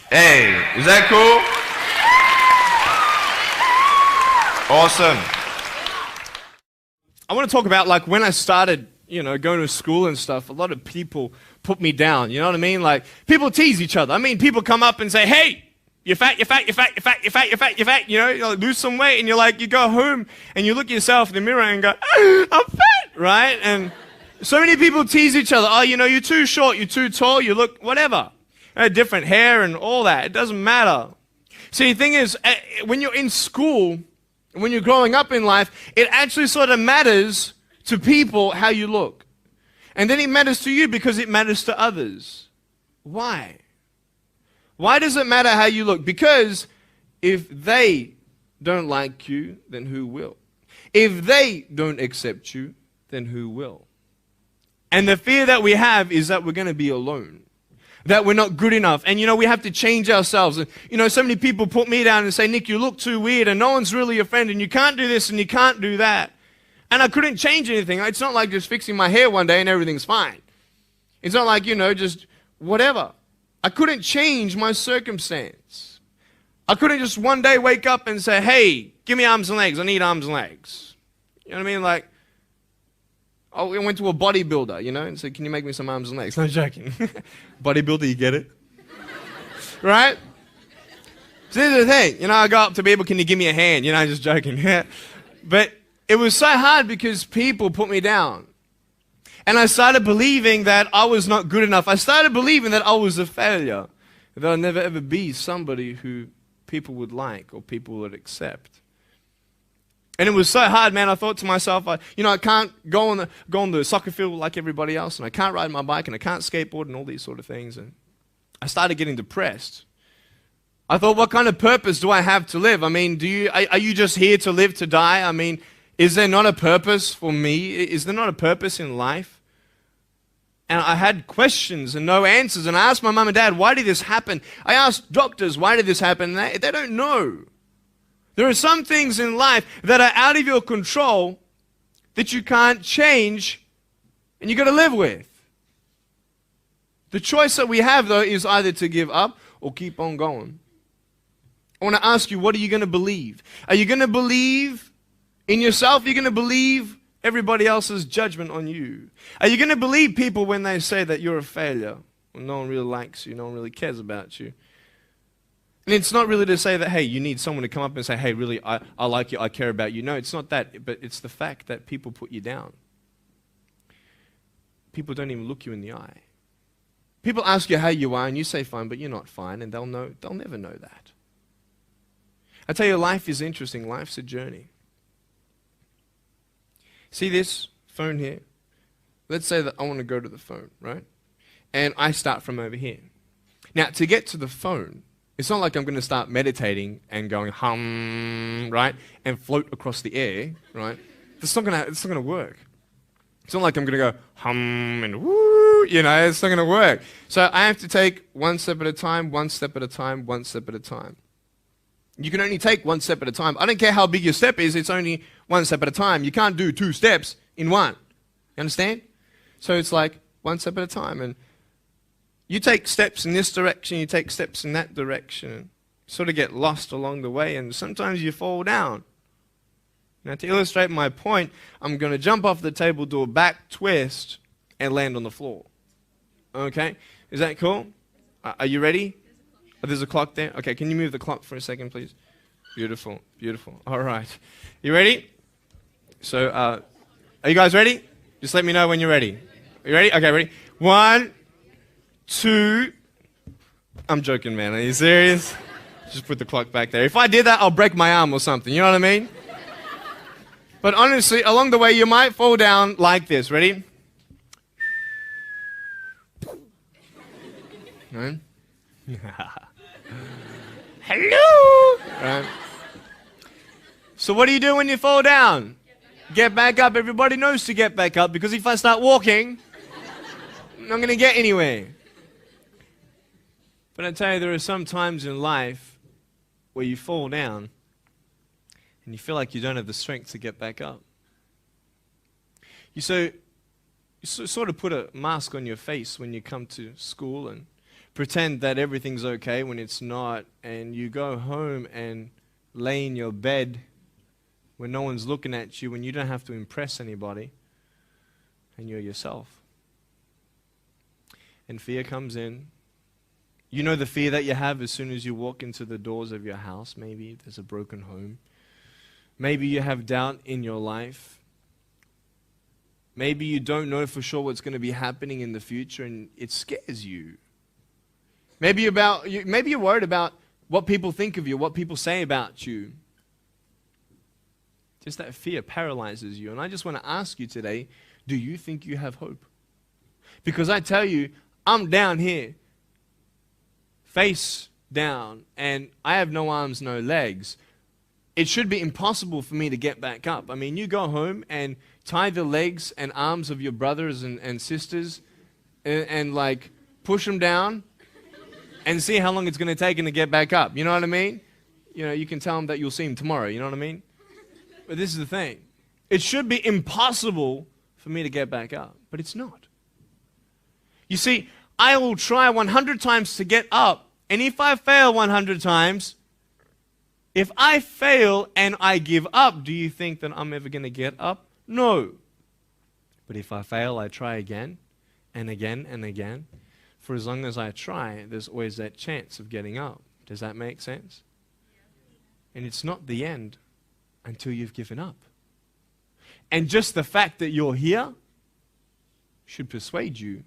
Hey, is that cool? Awesome. I want to talk about like when I started, going to school and stuff, a lot of people put me down, you know what I mean? Like people tease each other. I mean, people come up and say, hey, you're fat, you're fat, you're fat, you're fat, you're fat, you're fat, you're fat, you like, lose some weight, and you're like, you go home and you look at yourself in the mirror and go, I'm fat, right? And so many people tease each other. Oh, you're too short, you're too tall, you look whatever. Different hair and all that. It doesn't matter. See, the thing is, when you're in school, when you're growing up in life, it actually sort of matters to people how you look. And then it matters to you because it matters to others. Why? Why does it matter how you look? Because if they don't like you, then who will? If they don't accept you, then who will? And the fear that we have is that we're going to be alone. That we're not good enough. And we have to change ourselves. And so many people put me down and say, Nick, you look too weird and no one's really your friend and you can't do this and you can't do that. And I couldn't change anything. It's not like just fixing my hair one day and everything's fine. It's not like, just whatever. I couldn't change my circumstance. I couldn't just one day wake up and say, hey, give me arms and legs. I need arms and legs. You know what I mean? Like, I went to a bodybuilder, and said, can you make me some arms and legs? No, joking. Bodybuilder, you get it? Right? So here's the thing. I go up to people, can you give me a hand? Just joking. But it was so hard because people put me down. And I started believing that I was not good enough. I started believing that I was a failure. That I'd never ever be somebody who people would like or people would accept. And it was so hard, man. I thought to myself, I can't go on the soccer field like everybody else, and I can't ride my bike, and I can't skateboard, and all these sort of things. And I started getting depressed. I thought, what kind of purpose do I have to live? I mean, are you just here to live to die? I mean, is there not a purpose for me? Is there not a purpose in life? And I had questions and no answers. And I asked my mum and dad, why did this happen? I asked doctors, why did this happen? And they don't know. There are some things in life that are out of your control that you can't change and you got to live with. The choice that we have, though, is either to give up or keep on going. I want to ask you, what are you going to believe? Are you going to believe in yourself? Are you going to believe everybody else's judgment on you? Are you going to believe people when they say that you're a failure? When no one really likes you, no one really cares about you. And it's not really to say that, hey, you need someone to come up and say, hey, really, I like you, I care about you. No, it's not that, but it's the fact that people put you down. People don't even look you in the eye. People ask you how you are, and you say fine, but you're not fine, and they'll never know that. I tell you, life is interesting. Life's a journey. See this phone here? Let's say that I want to go to the phone, right? And I start from over here. Now, to get to the phone, it's not like I'm going to start meditating and going hum, right? And float across the air, right? It's not going to work. It's not like I'm going to go hum and woo, it's not going to work. So I have to take one step at a time, one step at a time, one step at a time. You can only take one step at a time. I don't care how big your step is, it's only one step at a time. You can't do two steps in one. You understand? So it's like one step at a time. And you take steps in this direction, you take steps in that direction. You sort of get lost along the way, and sometimes you fall down. Now, to illustrate my point, I'm going to jump off the table, do a back twist, and land on the floor. Okay? Is that cool? Are you ready? Oh, there's a clock there? Okay, can you move the clock for a second, please? Beautiful, beautiful. All right. You ready? So, are you guys ready? Just let me know when you're ready. Are you ready? Okay, ready? 1, 2. I'm joking, man. Are you serious? Just put the clock back there. If I did that, I'll break my arm or something. You know what I mean? But honestly, along the way, you might fall down like this. Ready? Right? Hello! Right? So what do you do when you fall down? Get back up. Everybody knows to get back up, because if I start walking, I'm not going to get anywhere. But I tell you, there are some times in life where you fall down and you feel like you don't have the strength to get back up. So sort of put a mask on your face when you come to school and pretend that everything's okay when it's not, and you go home and lay in your bed when no one's looking at you, when you don't have to impress anybody, and you're yourself. And fear comes in. You know the fear that you have as soon as you walk into the doors of your house. Maybe there's a broken home. Maybe you have doubt in your life. Maybe you don't know for sure what's going to be happening in the future, and it scares you. Maybe you're worried about what people think of you, what people say about you. Just that fear paralyzes you. And I just want to ask you today, do you think you have hope? Because I tell you, I'm down here, face down, and I have no arms, no legs. It should be impossible for me to get back up. I mean, you go home and tie the legs and arms of your brothers and sisters and like push them down and see how long it's going to take them to get back up. You know what I mean? You know, you can tell them that you'll see them tomorrow. You know what I mean? But this is the thing. It should be impossible for me to get back up, but it's not. You see, I will try 100 times to get up, and if I fail 100 times, if I fail and I give up, do you think that I'm ever going to get up? No. But if I fail, I try again and again and again. For as long as I try, there's always that chance of getting up. Does that make sense? And it's not the end until you've given up. And just the fact that you're here should persuade you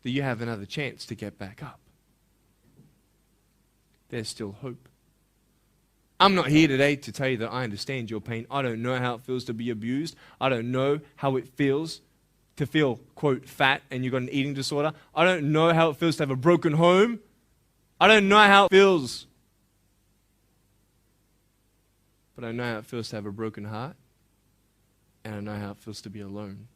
that you have another chance to get back up. There's still hope. I'm not here today to tell you that I understand your pain. I don't know how it feels to be abused. I don't know how it feels to feel, quote, fat and you've got an eating disorder. I don't know how it feels to have a broken home. I don't know how it feels. But I know how it feels to have a broken heart. And I know how it feels to be alone.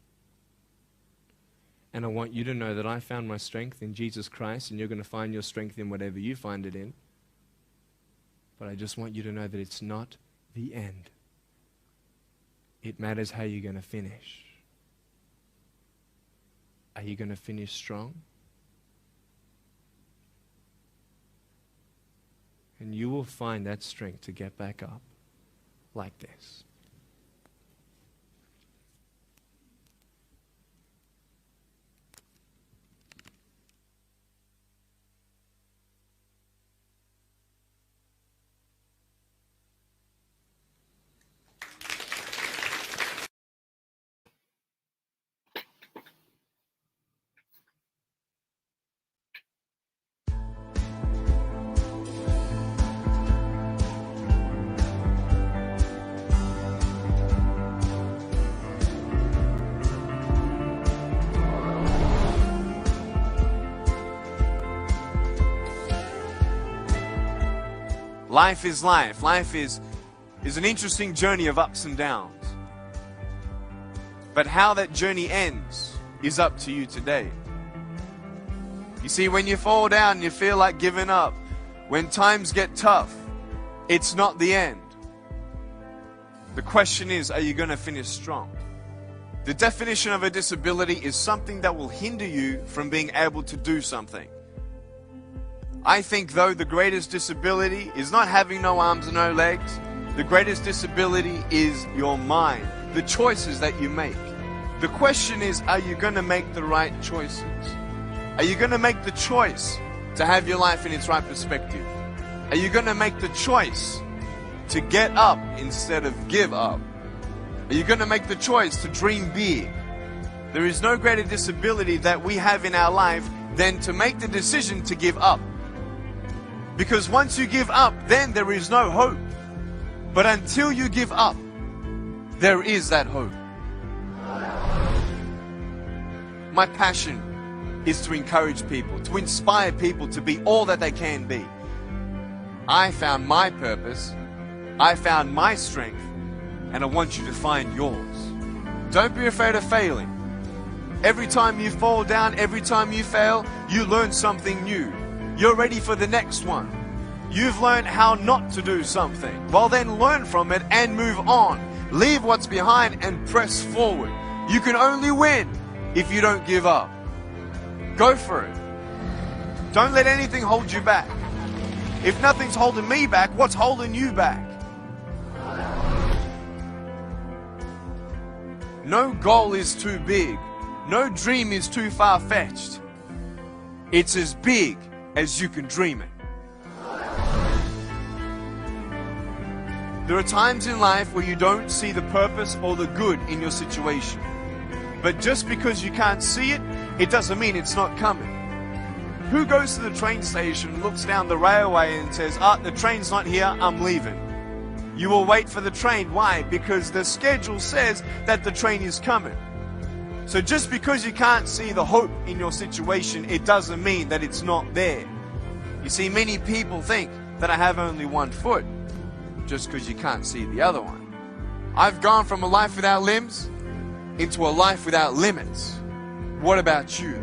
And I want you to know that I found my strength in Jesus Christ, and you're going to find your strength in whatever you find it in. But I just want you to know that it's not the end. It matters how you're going to finish. Are you going to finish strong? And you will find that strength to get back up like this. Life is life. Life is an interesting journey of ups and downs. But how that journey ends is up to you today. You see, when you fall down, you feel like giving up. When times get tough, it's not the end. The question is, are you going to finish strong? The definition of a disability is something that will hinder you from being able to do something. I think, though, the greatest disability is not having no arms and no legs. The greatest disability is your mind, the choices that you make. The question is, are you going to make the right choices? Are you going to make the choice to have your life in its right perspective? Are you going to make the choice to get up instead of give up? Are you going to make the choice to dream big? There is no greater disability that we have in our life than to make the decision to give up. Because once you give up, then there is no hope. But until you give up, there is that hope. My passion is to encourage people, to inspire people to be all that they can be. I found my purpose, I found my strength, and I want you to find yours. Don't be afraid of failing. Every time you fall down, every time you fail, you learn something new. You're ready for the next one. You've learned how not to do something. Well, then learn from it and move on. Leave what's behind and press forward. You can only win if you don't give up. Go for it. Don't let anything hold you back. If nothing's holding me back, what's holding you back? No goal is too big. No dream is too far-fetched. It's as big as you can dream it. There are times in life where you don't see the purpose or the good in your situation. But just because you can't see it, it doesn't mean it's not coming. Who goes to the train station, looks down the railway and says, the train's not here, I'm leaving. You will wait for the train. Why? Because the schedule says that the train is coming. So just because you can't see the hope in your situation, it doesn't mean that it's not there. You see, many people think that I have only one foot just because you can't see the other one. I've gone from a life without limbs into a life without limits. What about you?